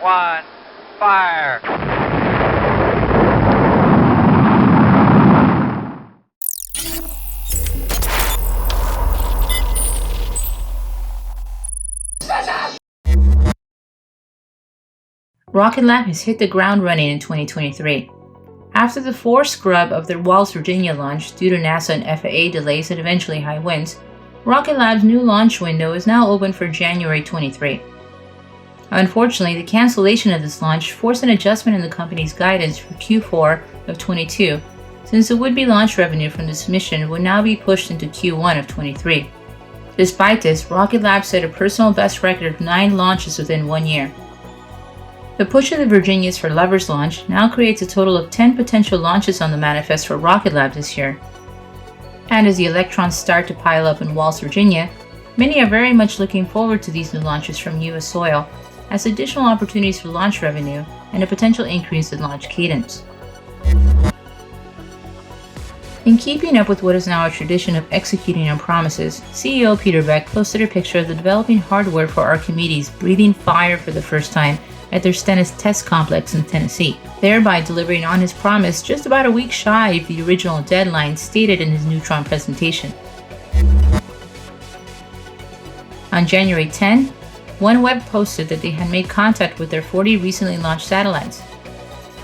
1, fire! Rocket Lab has hit the ground running in 2023. After the forced scrub of their Wallops, Virginia launch due to NASA and FAA delays and eventually high winds, Rocket Lab's new launch window is now open for January 23. Unfortunately, the cancellation of this launch forced an adjustment in the company's guidance for Q4 of 22, since the would-be launch revenue from this mission would now be pushed into Q1 of 23. Despite this, Rocket Lab set a personal best record of 9 launches within 1 year. The push of the Virginia's for Lovers launch now creates a total of 10 potential launches on the manifest for Rocket Lab this year. And as the Electrons start to pile up in Wallops, Virginia, many are very much looking forward to these new launches from US soil as additional opportunities for launch revenue and a potential increase in launch cadence. In keeping up with what is now a tradition of executing on promises, CEO Peter Beck posted a picture of the developing hardware for Archimedes breathing fire for the first time at their Stennis test complex in Tennessee, thereby delivering on his promise just about a week shy of the original deadline stated in his Neutron presentation. On January 10, OneWeb posted that they had made contact with their 40 recently launched satellites.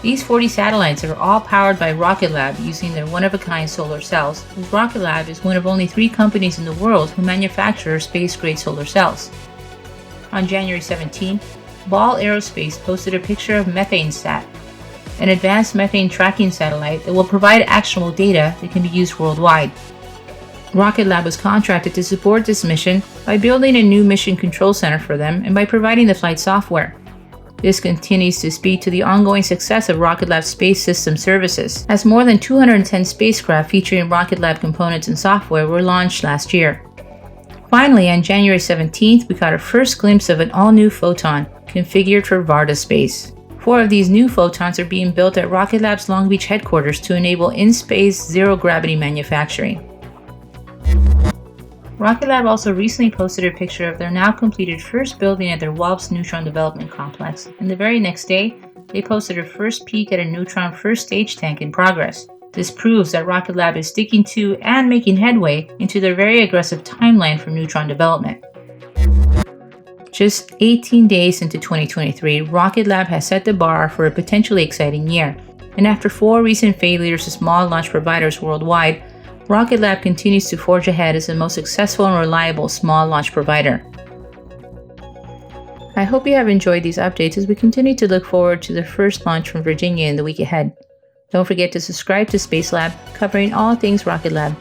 These 40 satellites are all powered by Rocket Lab using their one-of-a-kind solar cells, as Rocket Lab is one of only 3 companies in the world who manufacture space-grade solar cells. On January 17, Ball Aerospace posted a picture of MethaneSat, an advanced methane tracking satellite that will provide actionable data that can be used worldwide. Rocket Lab was contracted to support this mission by building a new mission control center for them and by providing the flight software. This continues to speak to the ongoing success of Rocket Lab's space system services, as more than 210 spacecraft featuring Rocket Lab components and software were launched last year. Finally, on January 17th, we got our first glimpse of an all-new Photon, configured for Varda Space. 4 of these new Photons are being built at Rocket Lab's Long Beach headquarters to enable in-space zero-gravity manufacturing. Rocket Lab also recently posted a picture of their now completed first building at their Wallops Neutron Development Complex, and the very next day, they posted a first peek at a Neutron first stage tank in progress. This proves that Rocket Lab is sticking to and making headway into their very aggressive timeline for Neutron development. Just 18 days into 2023, Rocket Lab has set the bar for a potentially exciting year, and after 4 recent failures to small launch providers worldwide, Rocket Lab continues to forge ahead as the most successful and reliable small launch provider. I hope you have enjoyed these updates as we continue to look forward to the first launch from Virginia in the week ahead. Don't forget to subscribe to Space Lab, covering all things Rocket Lab.